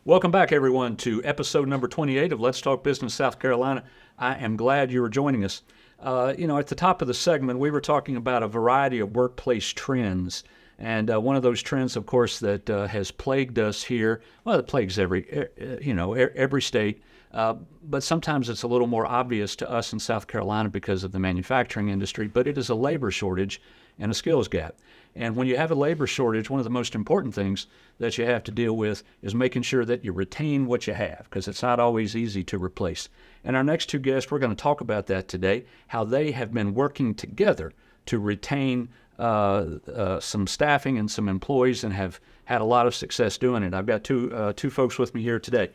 Welcome back, everyone, to episode number 28 of Let's Talk Business South Carolina. I am glad you are joining us. At the top of the segment, we were talking about a variety of workplace trends. And one of those trends, of course, that has plagued us here, well, it plagues every state, but sometimes it's a little more obvious to us in South Carolina because of the manufacturing industry, but it is a labor shortage and a skills gap. And when you have a labor shortage, one of the most important things that you have to deal with is making sure that you retain what you have, because it's not always easy to replace. And our next two guests, we're going to talk about that today, how they have been working together to retain some staffing and some employees and have had a lot of success doing it. I've got two folks with me here today.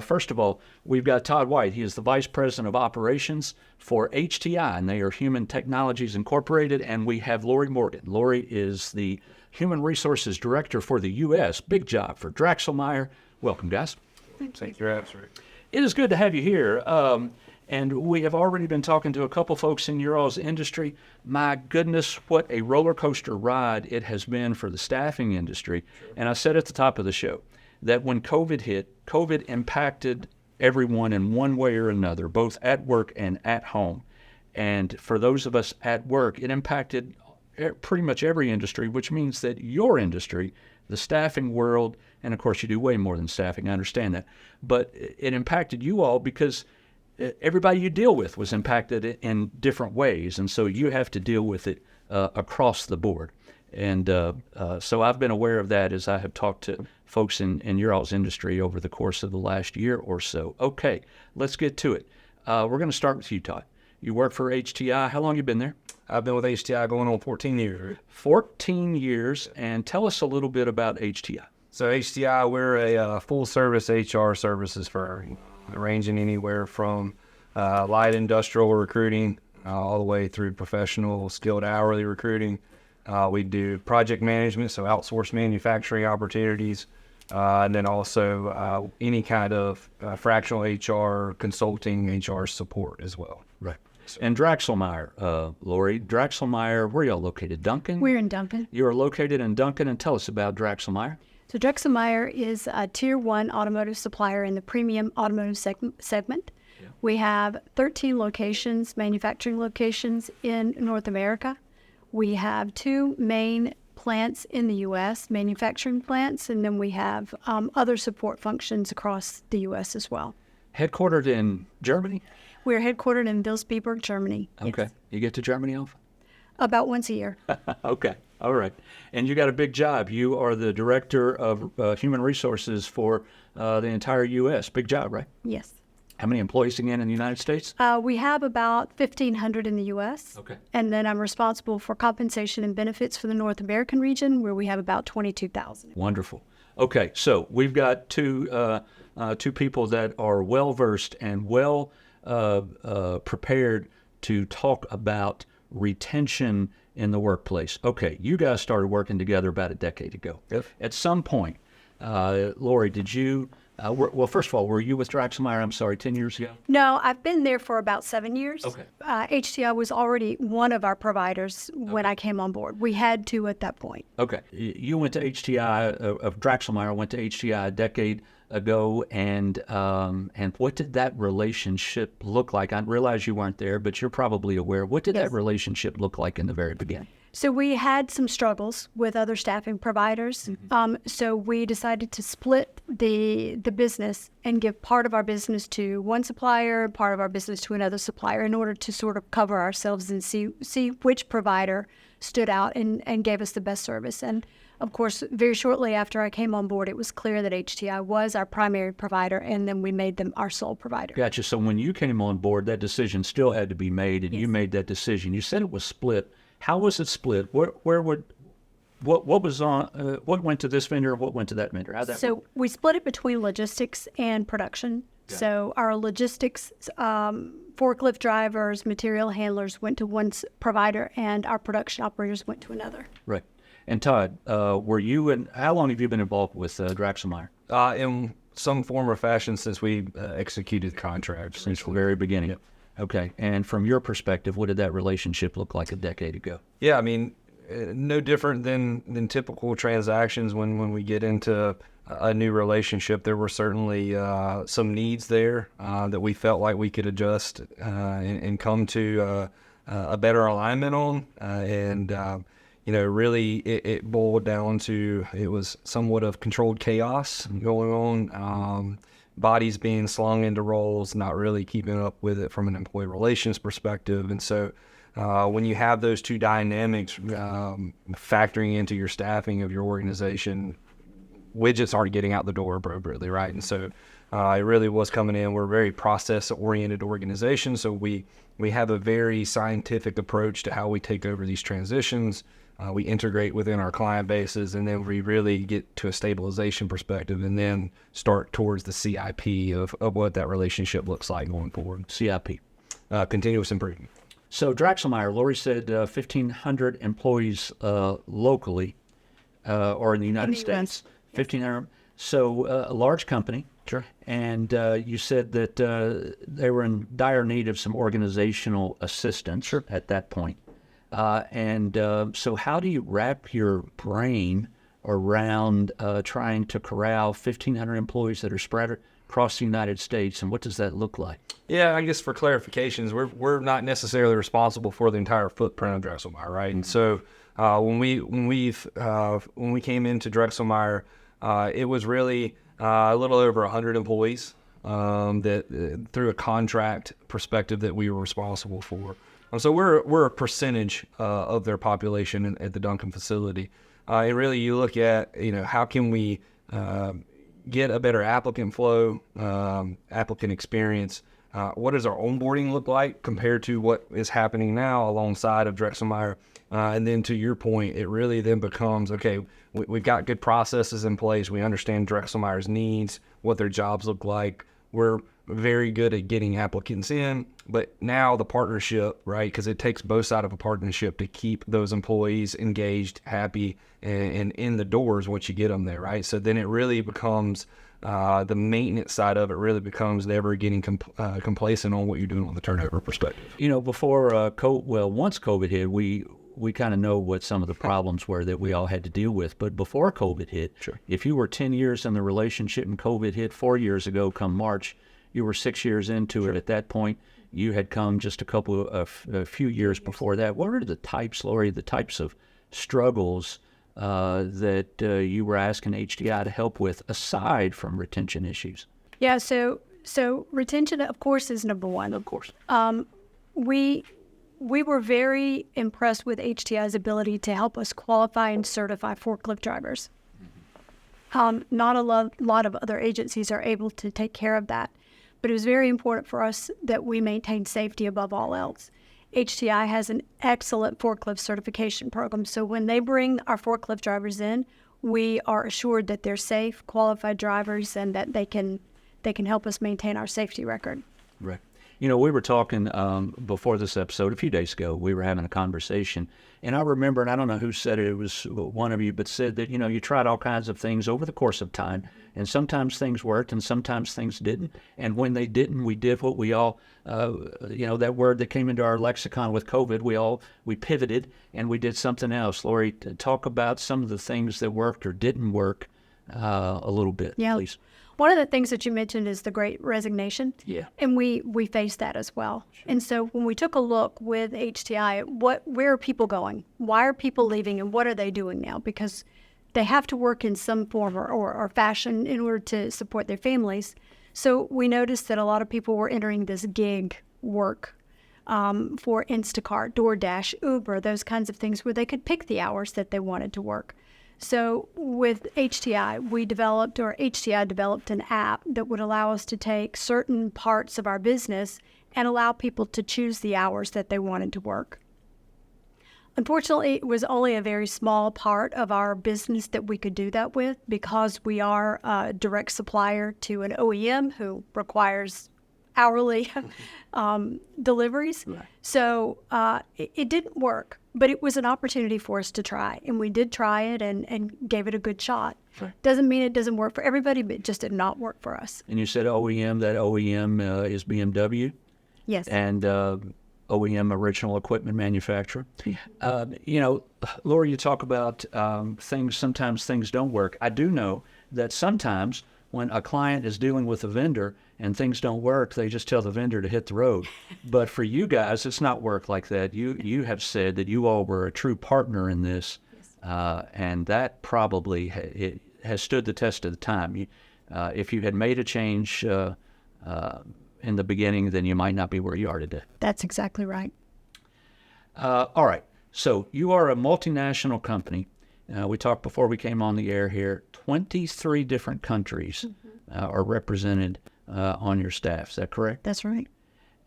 First of all, we've got Todd White. He is the Vice President of Operations for HTI, and they are Human Technologies Incorporated, and we have Lori Morgan. Lori is the Human Resources Director for the U.S. Big job for Draxelmeyer. Welcome, guys. Thank you for having us. It is good to have you here. And we have already been talking to a couple folks in your all's industry. My goodness, what a roller coaster ride it has been for the staffing industry. Sure. And I said at the top of the show that when COVID hit, COVID impacted everyone in one way or another, both at work and at home. And for those of us at work, it impacted pretty much every industry, which means that your industry, the staffing world, and of course you do way more than staffing, I understand that, but it impacted you all because everybody you deal with was impacted in different ways, and so you have to deal with it across the board. And so I've been aware of that as I have talked to folks in your all's industry over the course of the last year or so. Okay, let's get to it. We're going to start with you, Todd. You work for HTI. How long have you been there? I've been with HTI going on 14 years. 14 years, and tell us a little bit about HTI. So HTI, we're a full-service HR services firm, ranging anywhere from light industrial recruiting all the way through professional skilled hourly recruiting. We do project management, so outsourced manufacturing opportunities, and then also any kind of fractional HR, consulting, HR support as well. Right. And Draxelmeyer, Lori, Draxelmeyer, where are y'all located? Duncan? We're in Duncan. You're located in Duncan, and tell us about Draxelmeyer. So Draxelmeyer is a Tier 1 automotive supplier in the premium automotive segment. Yeah. We have 13 locations, manufacturing locations in North America. We have 2 main plants in the U.S., manufacturing plants, and then we have other support functions across the U.S. as well. Headquartered in Germany? We're headquartered in Vilsbiburg, Germany. Okay. Yes. You get to Germany often? About once a year. Okay. All right. And you got a big job. You are the Director of Human Resources for the entire U.S. Big job, right? Yes. How many employees again in the United States? We have about 1,500 in the U.S. Okay. And then I'm responsible for compensation and benefits for the North American region, where we have about 22,000. Wonderful. Okay. So we've got two people that are well-versed and well prepared to talk about retention in the workplace. Okay, you guys started working together about a decade ago. Yep. At some point, Lori, did you, well, first of all, were you with Draxelmeyer, 10 years ago? No, I've been there for about 7 years. Okay. HTI was already one of our providers when I came on board. We had 2 at that point. Okay. You went to HTI, of Draxelmeyer went to HTI a decade ago, and what did that relationship look like? I realize you weren't there, but you're probably aware. What did that relationship look like in the very beginning? So we had some struggles with other staffing providers. Mm-hmm. So we decided to split the business and give part of our business to one supplier, part of our business to another supplier, in order to sort of cover ourselves and see which provider stood out and gave us the best service. And of course, very shortly after I came on board, it was clear that HTI was our primary provider, and then we made them our sole provider. Gotcha. So when you came on board, that decision still had to be made, and you made that decision. You said it was split. How was it split? What was on? What went to this vendor? What went to that vendor? How'd that work? So we split it between logistics and production. Yeah. So our logistics, forklift drivers, material handlers went to one provider, and our production operators went to another. Right. And Todd, were you and how long have you been involved with Draxelmeyer? In some form or fashion since we executed the contract. Since the very beginning. Yep. Okay. And from your perspective, what did that relationship look like a decade ago? Yeah, I mean, no different than typical transactions. When we get into a new relationship, there were certainly some needs there that we felt like we could adjust and come to a better alignment on. Really it boiled down to, it was somewhat of controlled chaos going on. Bodies being slung into roles, not really keeping up with it from an employee relations perspective. And so when you have those two dynamics factoring into your staffing of your organization, widgets aren't getting out the door appropriately, right? And so it really was coming in. We're a very process-oriented organization, so we have a very scientific approach to how we take over these transitions. We integrate within our client bases, and then we really get to a stabilization perspective and then start towards the CIP of what that relationship looks like going forward. CIP. Continuous improvement. So Draxelmeyer, Lori said 1,500 employees locally or in the United States. 1,500. So a large company. Sure. And you said that they were in dire need of some organizational assistance at that point. So how do you wrap your brain around trying to corral 1,500 employees that are spread across the United States, and what does that look like? Yeah, I guess for clarifications, we're not necessarily responsible for the entire footprint of Drexelmeyer, right? And so when we came into Drexelmeyer, it was really a little over 100 employees that through a contract perspective that we were responsible for. So we're a percentage of their population at the Duncan facility. And really, you look at how can we get a better applicant flow, applicant experience. What does our onboarding look like compared to what is happening now alongside of Drexelmeyer? And then to your point, it really then becomes, okay, we've got good processes in place. We understand Drexelmeyer's needs, what their jobs look like. We're very good at getting applicants in, but now the partnership, right? Because it takes both sides of a partnership to keep those employees engaged, happy, and in the doors once you get them there, right? So then it really becomes the maintenance side of it really becomes never getting complacent on what you're doing on the turnover perspective. Before once COVID hit, we kind of know what some of the problems were that we all had to deal with. But before COVID hit, if you were 10 years in the relationship and COVID hit 4 years ago come March, you were 6 years into it at that point. You had come just a few years before that. What are the types, Lori, the types of struggles that you were asking HDI to help with aside from retention issues? Yeah, so retention, of course, is number one. Of course. We were very impressed with HTI's ability to help us qualify and certify forklift drivers. Not a lot of other agencies are able to take care of that, but it was very important for us that we maintain safety above all else. HTI has an excellent forklift certification program, so when they bring our forklift drivers in, we are assured that they're safe, qualified drivers, and that they can help us maintain our safety record. Right. We were talking before this episode a few days ago. We were having a conversation, and I remember, and I don't know who said it, it was one of you, but said that, you tried all kinds of things over the course of time, and sometimes things worked and sometimes things didn't. And when they didn't, we did what we all, that word that came into our lexicon with COVID, we pivoted and we did something else. Lori, talk about some of the things that worked or didn't work a little bit, please. One of the things that you mentioned is the Great Resignation. Yeah. And we faced that as well. Sure. And so when we took a look with HTI, where are people going? Why are people leaving, and what are they doing now? Because they have to work in some form or fashion in order to support their families. So we noticed that a lot of people were entering this gig work for Instacart, DoorDash, Uber, those kinds of things where they could pick the hours that they wanted to work. So with HTI, HTI developed an app that would allow us to take certain parts of our business and allow people to choose the hours that they wanted to work. Unfortunately, it was only a very small part of our business that we could do that with because we are a direct supplier to an OEM who requires hourly deliveries. Right. So it didn't work. But it was an opportunity for us to try, and we did try it and gave it a good shot. Sure. Doesn't mean it doesn't work for everybody, but it just did not work for us. And you said OEM, that OEM is BMW? Yes. And OEM original equipment manufacturer. You know, Laura, you talk about sometimes things don't work. I do know that sometimes when a client is dealing with a vendor and things don't work, they just tell the vendor to hit the road. But for you guys, it's not work like that. You have said that you all were a true partner in this, and that probably it has stood the test of the time. If you had made a change in the beginning, then you might not be where you are today. That's exactly right. All right. So you are a multinational company. We talked before we came on the air here. 23 different countries are represented on your staff. Is that correct? That's right.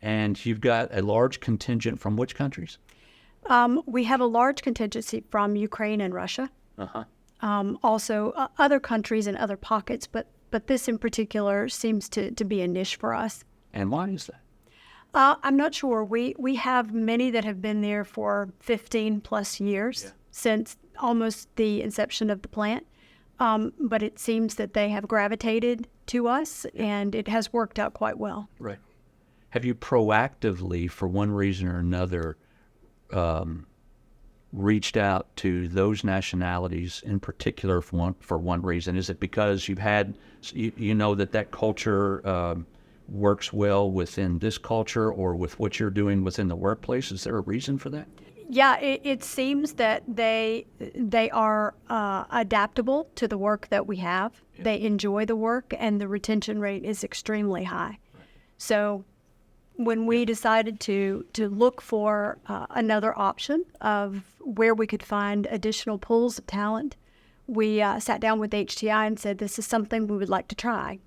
And you've got a large contingent from which countries? We have a large contingency from Ukraine and Russia. Also, other countries and other pockets, but this in particular seems to be a niche for us. And why is that? I'm not sure. We have many that have been there for 15 plus years since almost the inception of the plant. But it seems that they have gravitated to us, and it has worked out quite well. Right. Have you proactively, for one reason or another, reached out to those nationalities in particular for one reason? Is it because you know that culture works well within this culture or with what you're doing within the workplace? Is there a reason for that? Yeah, it seems that they are adaptable to the work that we have. Yeah. They enjoy the work, and the retention rate is extremely high. Right. So when we decided to look for another option of where we could find additional pools of talent, we sat down with HTI and said, this is something we would like to try.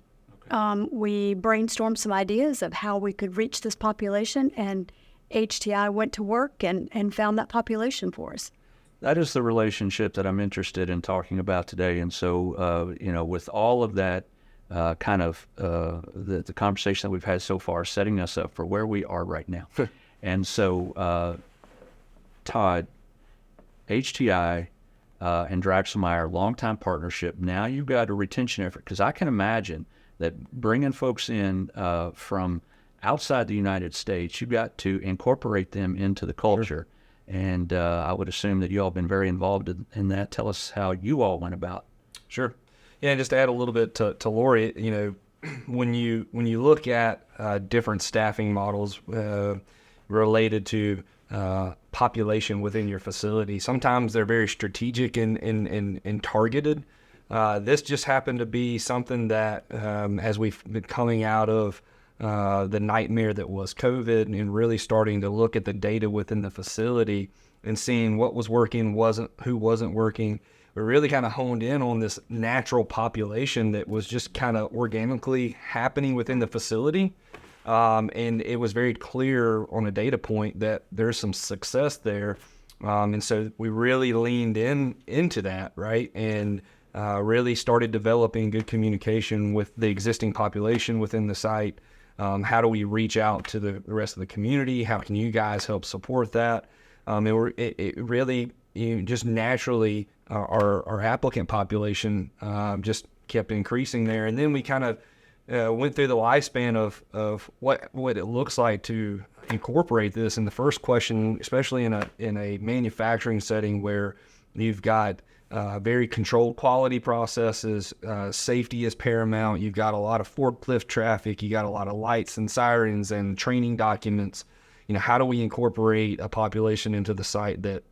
Okay. We brainstormed some ideas of how we could reach this population, and HTI went to work and found that population for us. That is the relationship that I'm interested in talking about today. And so, with all of that the conversation that we've had so far, setting us up for where we are right now. And so, Todd, HTI and Draxelmeyer, longtime partnership. Now you've got a retention effort, because I can imagine that bringing folks in from outside the United States, you've got to incorporate them into the culture. Sure. And I would assume that you all have been very involved in that. Tell us how you all went about. Sure. Yeah, and just to add a little bit to Lori, when you look at different staffing models related to population within your facility, sometimes they're very strategic and targeted. This just happened to be something that, as we've been coming out of the nightmare that was COVID and really starting to look at the data within the facility and seeing what was working, who wasn't working, we really kind of honed in on this natural population that was just kind of organically happening within the facility. And it was very clear on a data point that there's some success there. And so we really leaned into that, right? And really started developing good communication with the existing population within the site. How do we reach out to the rest of the community? How can you guys help support that? It really just naturally our applicant population just kept increasing there, and then we kind of went through the lifespan of what it looks like to incorporate this. And the first question, especially in a manufacturing setting where you've got very controlled quality processes, safety is paramount. You've got a lot of forklift traffic. You got a lot of lights and sirens and training documents. How do we incorporate a population into the site that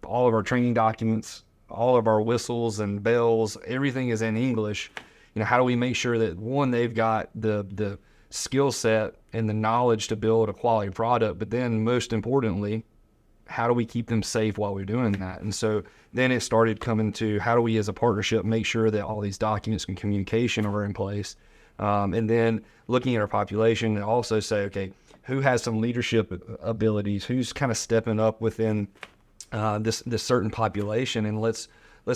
all of our training documents, all of our whistles and bells, everything is in English? How do we make sure that, one, they've got the skill set and the knowledge to build a quality product, but then most importantly, how do we keep them safe while we're doing that? And so then it started coming to, how do we as a partnership make sure that all these documents and communication are in place? And then looking at our population and also say, okay, who has some leadership abilities? Who's kind of stepping up within this certain population? And let's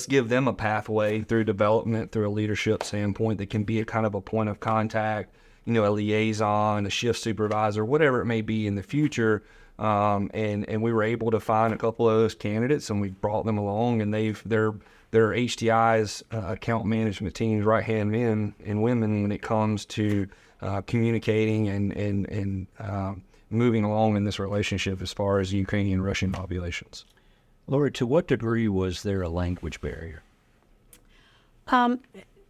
give them a pathway through development, through a leadership standpoint that can be a kind of a point of contact, a liaison, a shift supervisor, whatever it may be in the future. And we were able to find a couple of those candidates, and we brought them along, and they're HTI's account management team's right-hand men and women when it comes to communicating and moving along in this relationship as far as Ukrainian Russian populations. Lori, to what degree was there a language barrier?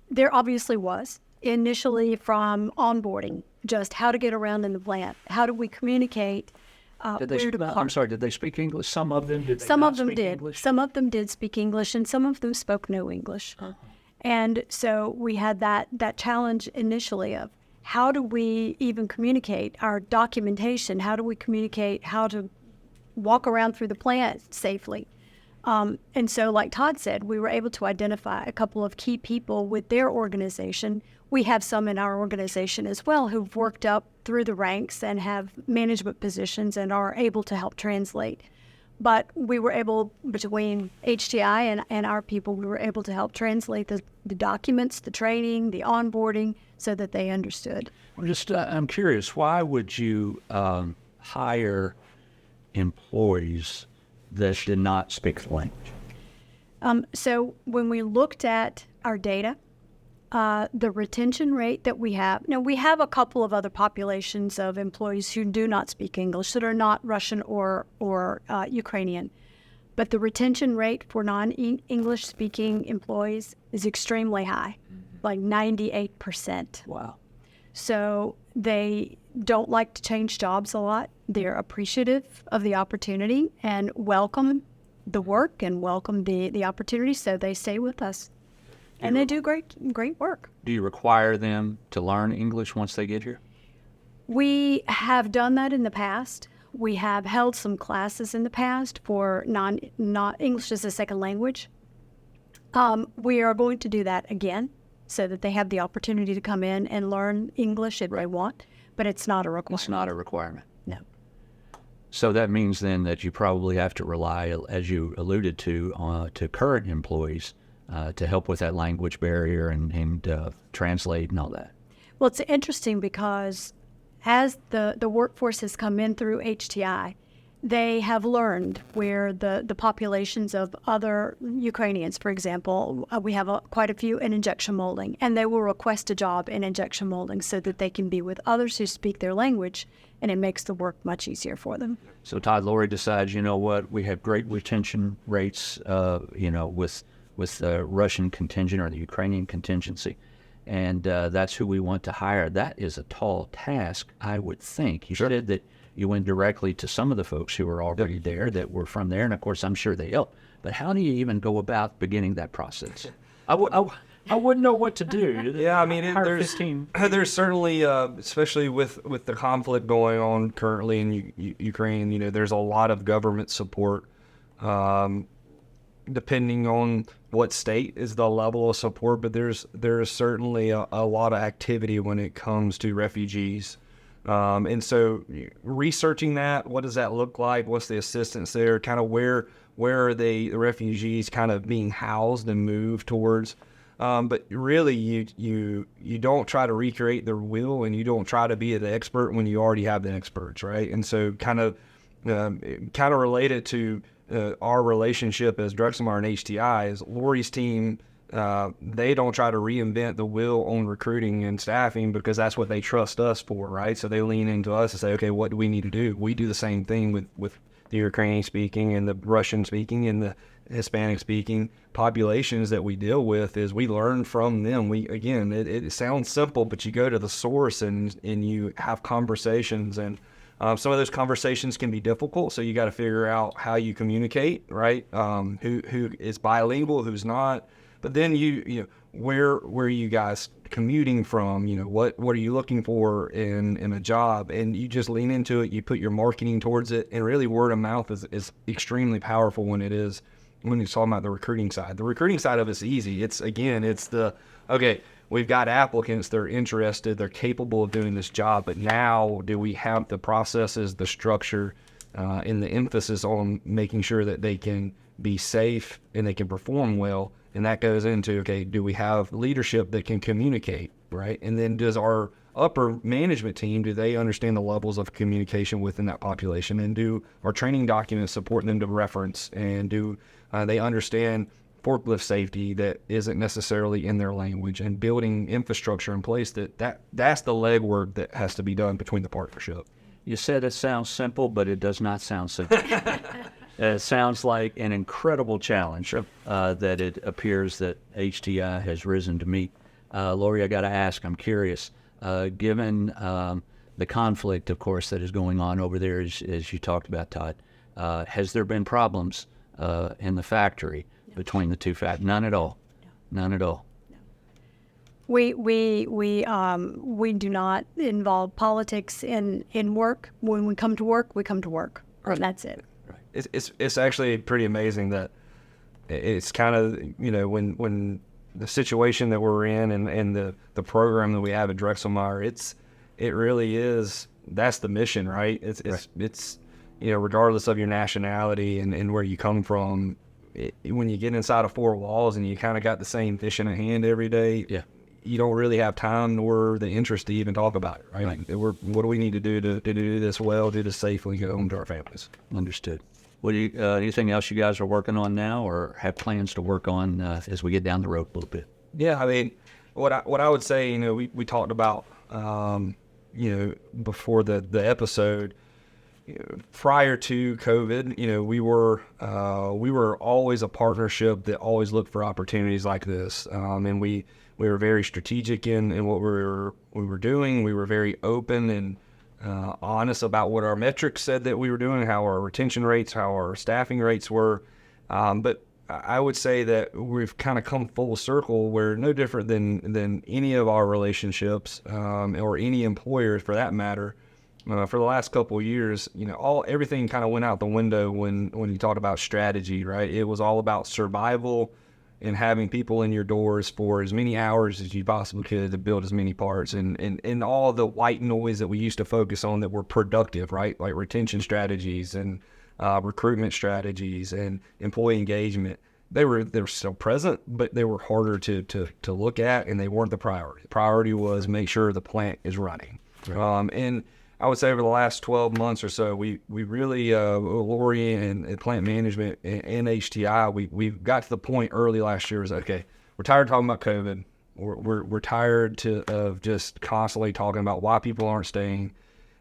There obviously was. Initially from onboarding, just how to get around in the plant, how do we communicate, Did they? where to I'm park. sorry. Did they speak English? Some of them did. They Some not of them speak did. English? Some of them did speak English, and some of them spoke no English. And so we had that challenge initially of how do we even communicate our documentation? How do we communicate how to walk around through the plant safely? And so, like Todd said, we were able to identify a couple of key people with their organization. We have some in our organization as well who've worked up through the ranks and have management positions and are able to help translate. But we were able, between HTI and our people, we were able to help translate the documents, the training, the onboarding, so that they understood. I'm curious. Why would you hire employees that did not speak the language? So when we looked at our data, the retention rate that we have, now we have a couple of other populations of employees who do not speak English that are not Russian or Ukrainian, but the retention rate for non-English speaking employees is extremely high, like 98%. Wow. So they don't like to change jobs a lot. They're appreciative of the opportunity and welcome the work and welcome the opportunity, so they stay with us. And they do great work. Do you require them to learn English once they get here? We have done that in the past. We have held some classes in the past for not English as a second language. We are going to do that again so that they have the opportunity to come in and learn English if they want, but it's not a requirement. It's not a requirement. No. So that means then that you probably have to rely, as you alluded to current employees to help with that language barrier and translate and all that. Well, it's interesting because as the workforce has come in through HTI, they have learned where the populations of other Ukrainians, for example, we have quite a few in injection molding, and they will request a job in injection molding so that they can be with others who speak their language, and it makes the work much easier for them. So Todd, Lori decides, you know what, we have great retention rates, with the Russian contingent or the Ukrainian contingency, and that's who we want to hire. That is a tall task, I would think. You said that you went directly to some of the folks who were already there that were from there, and of course I'm sure they helped. But how do you even go about beginning that process? I wouldn't know what to do. Yeah, I mean, Hire 15. there's certainly, especially with the conflict going on currently in Ukraine, there's a lot of government support. Depending on what state is the level of support, but there's certainly a lot of activity when it comes to refugees. And so researching that, what does that look like? What's the assistance there? Kind of where are the refugees kind of being housed and moved towards? But really, you don't try to recreate their wheel, and you don't try to be the expert when you already have the experts, right? And so kind of related to our relationship as Drexelmar and HTI is Lori's team. They don't try to reinvent the wheel on recruiting and staffing because that's what they trust us for, right? So they lean into us and say, okay, what do we need to do? We do the same thing with the Ukrainian speaking and the Russian speaking and the Hispanic speaking populations that we deal with. Is we learn from them. It sounds simple, but you go to the source and you have conversations, and some of those conversations can be difficult, so you got to figure out how you communicate, right? Who is bilingual, who's not. But then where are you guys commuting from? What are you looking for in a job? And you just lean into it. You put your marketing towards it, and really word of mouth is extremely powerful when you're talking about the recruiting side. The recruiting side of it's easy. It's okay. We've got applicants, they're interested, they're capable of doing this job, but now do we have the processes, the structure, and the emphasis on making sure that they can be safe and they can perform well? And that goes into, okay, do we have leadership that can communicate, right? And then does our upper management team, do they understand the levels of communication within that population? And do our training documents support them to reference? And do they understand forklift safety that isn't necessarily in their language, and building infrastructure in place that's the legwork that has to be done between the partnership. You said it sounds simple, but it does not sound simple. It sounds like an incredible challenge that it appears that HTI has risen to meet. Lori, I got to ask, I'm curious, given the conflict, of course, that is going on over there, as you talked about, Todd, has there been problems in the factory between the two factories? None at all. None at all. We do not involve politics in work. When we come to work, we come to work. Right. And that's it. Right. It's actually pretty amazing that it's kind of, you know, when the situation that we're in and the program that we have at Drexelmeyer, it really is, that's the mission, right? It's you know, regardless of your nationality and where you come from, when you get inside of four walls and you kind of got the same mission at hand every day, you don't really have time nor the interest to even talk about it, right? Like, what do we need to do to do this well, do this safely, go home to our families? Understood. What do you, anything else you guys are working on now or have plans to work on as we get down the road a little bit? Yeah, I mean, what I would say, you know, we talked about, you know, before the episode, you know, prior to COVID, you know, we were always a partnership that always looked for opportunities like this, and we were very strategic in what we were doing. We were very open and honest about what our metrics said that we were doing, how our retention rates, how our staffing rates were. But I would say that we've kind of come full circle. We're no different than any of our relationships or any employers for that matter. For the last couple of years, you know, everything kind of went out the window when you talked about strategy, right? It was all about survival and having people in your doors for as many hours as you possibly could to build as many parts and all the white noise that we used to focus on that were productive, right? Like retention strategies and recruitment strategies and employee engagement. They were still present, but they were harder to look at, and they weren't the priority. The priority was make sure the plant is running. Right. And I would say over the last 12 months or so, we really, Lori and plant management and HTI, we got to the point early last year was, okay, we're tired of talking about COVID. We're tired of just constantly talking about why people aren't staying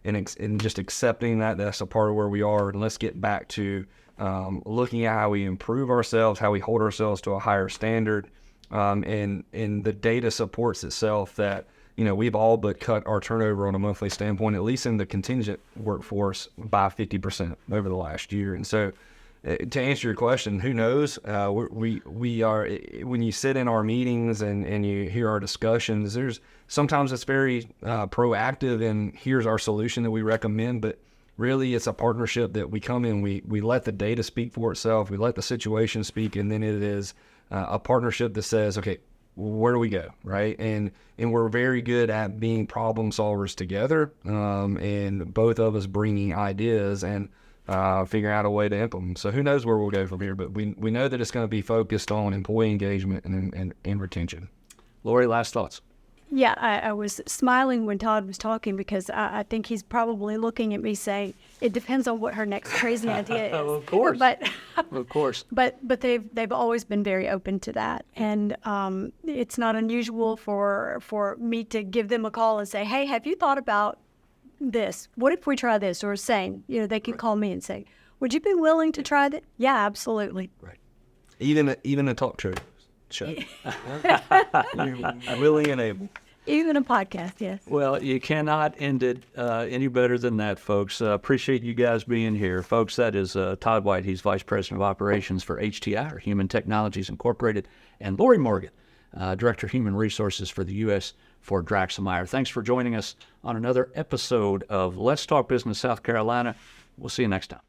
and just accepting that that's a part of where we are. And let's get back to looking at how we improve ourselves, how we hold ourselves to a higher standard. And the data supports itself that, you know, we've all but cut our turnover on a monthly standpoint, at least in the contingent workforce, by 50% over the last year. And so to answer your question, who knows? We are, when you sit in our meetings and you hear our discussions, sometimes it's very proactive and here's our solution that we recommend, but really it's a partnership that we come in, we let the data speak for itself, we let the situation speak, and then it is a partnership that says, okay, where do we go, right? And we're very good at being problem solvers together, and both of us bringing ideas and figuring out a way to implement them. So who knows where we'll go from here, but we know that it's going to be focused on employee engagement and retention. Lori, last thoughts? Yeah, I was smiling when Todd was talking because I think he's probably looking at me saying, it depends on what her next crazy idea is. Of course. But, of course. But they've always been very open to that. And it's not unusual for me to give them a call and say, hey, have you thought about this? What if we try this? Or saying, you know, they can call me and say, would you be willing to try that? Yeah, absolutely. Right. Even a talk show. Willing and able. Even a podcast, yes. Well, you cannot end it any better than that, folks. Appreciate you guys being here. Folks, that is Todd White. He's Vice President of Operations for HTI, or Human Technologies Incorporated, and Lori Morgan, Director of Human Resources for the U.S. for Drexelmeyer. Thanks for joining us on another episode of Let's Talk Business South Carolina. We'll see you next time.